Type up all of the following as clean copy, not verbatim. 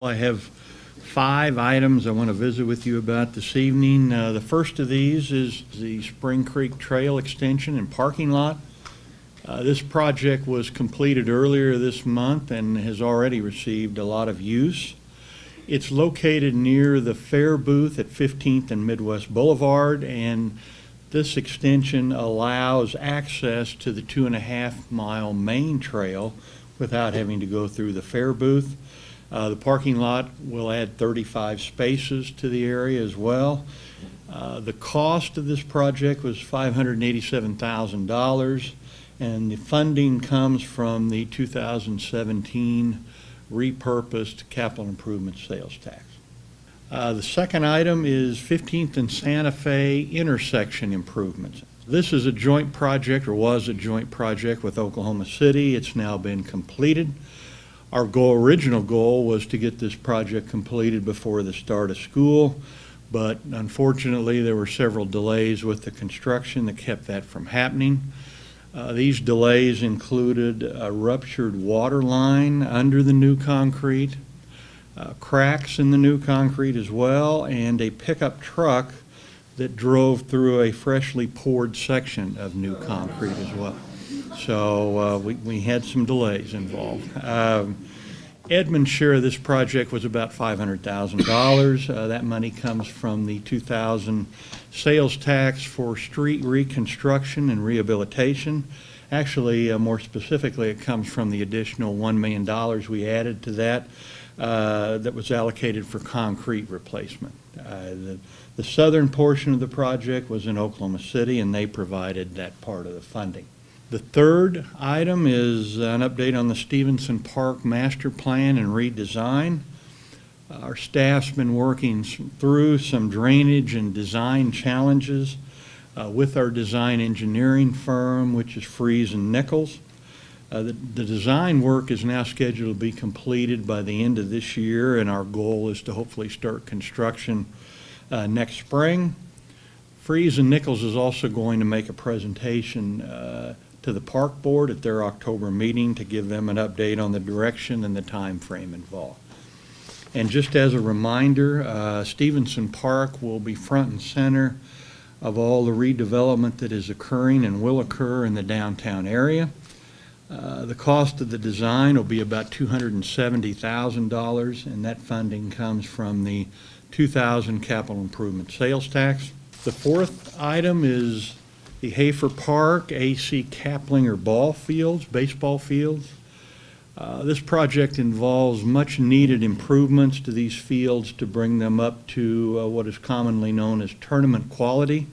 I have 5 items I want to visit with you about this evening. The first of these is the Spring Creek Trail extension and parking lot. This project was completed earlier this month and has already received a lot of use. It's located near the fair booth at 15th and Midwest Boulevard, and this extension allows access to the 2.5-mile main trail without having to go through the fair booth. The parking lot will add 35 spaces to the area as well. The cost of this project was $587,000, and the funding comes from the 2017 repurposed capital improvement sales tax. The second item is 15th and Santa Fe intersection improvements. This is a joint project, or was a joint project, with Oklahoma City. It's now been completed. Our original goal was to get this project completed before the start of school, but unfortunately there were several delays with the construction that kept that from happening. These delays included a ruptured water line under the new concrete, cracks in the new concrete as well, and a pickup truck that drove through a freshly poured section of new concrete as well. So we had some delays involved. Edmond's share of this project was about $500,000. That money comes from the 2000 sales tax for street reconstruction and rehabilitation. Actually, more specifically, it comes from the additional $1 million we added to that that was allocated for concrete replacement. The southern portion of the project was in Oklahoma City, and they provided that part of the funding. The third item is an update on the Stevenson Park master plan and redesign. Our staff's been working through some drainage and design challenges with our design engineering firm, which is Freese and Nichols. The design work is now scheduled to be completed by the end of this year, and our goal is to hopefully start construction next spring. Freese and Nichols is also going to make a presentation to the park board at their October meeting to give them an update on the direction and the time frame involved. And just as a reminder, Stevenson Park will be front and center of all the redevelopment that is occurring and will occur in the downtown area. The cost of the design will be about $270,000, and that funding comes from the 2000 capital improvement sales tax. The fourth item is the Hafer Park AC Caplinger baseball fields. This project involves much needed improvements to these fields to bring them up to what is commonly known as tournament quality.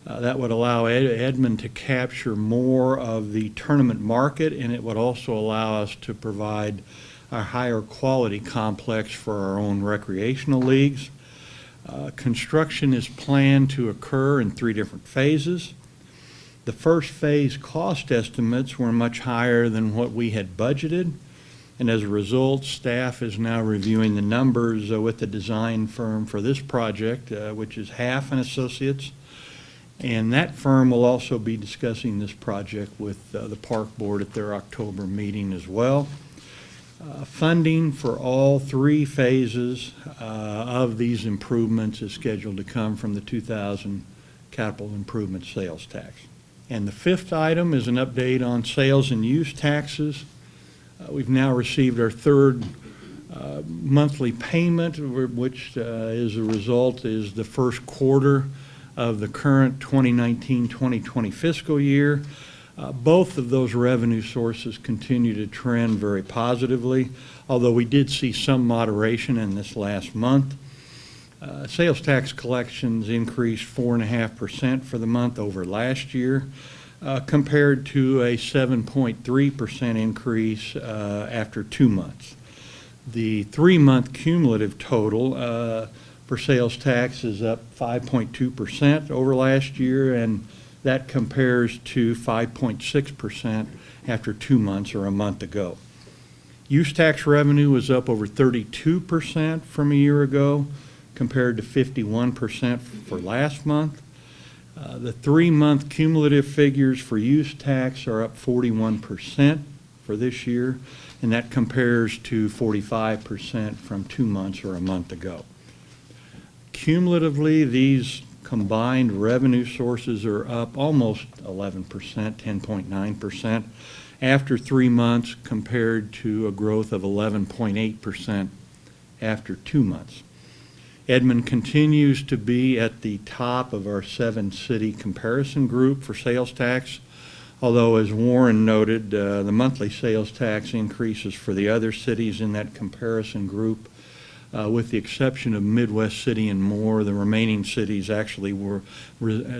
That would allow Edmond to capture more of the tournament market, and it would also allow us to provide a higher quality complex for our own recreational leagues. Construction is planned to occur in 3 different phases. The first phase cost estimates were much higher than what we had budgeted, and as a result, staff is now reviewing the numbers with the design firm for this project, which is Hafer Associates, and that firm will also be discussing this project with the park board at their October meeting as well. Funding for all 3 phases of these improvements is scheduled to come from the 2000 capital improvement sales tax. And the fifth item is an update on sales and use taxes. We've now received our 3rd monthly payment, which as a result is the first quarter of the current 2019-2020 fiscal year. Both of those revenue sources continue to trend very positively, although we did see some moderation in this last month. Sales tax collections increased 4.5% for the month over last year, compared to a 7.3% increase after 2 months. The 3-month cumulative total for sales tax is up 5.2% over last year, and that compares to 5.6% after 2 months or a month ago. Use tax revenue was up over 32% from a year ago, compared to 51% for last month. The 3-month cumulative figures for use tax are up 41% for this year, and that compares to 45% from 2 months or a month ago. Cumulatively, these combined revenue sources are up almost 11%, 10.9%, after 3 months compared to a growth of 11.8% after 2 months. Edmond continues to be at the top of our 7-city comparison group for sales tax, although as Warren noted, the monthly sales tax increases for the other cities in that comparison group, with the exception of Midwest City and Moore, the remaining cities actually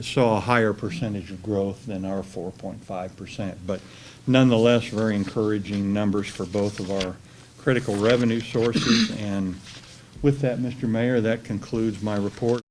saw a higher percentage of growth than our 4.5%. But nonetheless, very encouraging numbers for both of our critical revenue sources. And with that, Mr. Mayor, that concludes my report.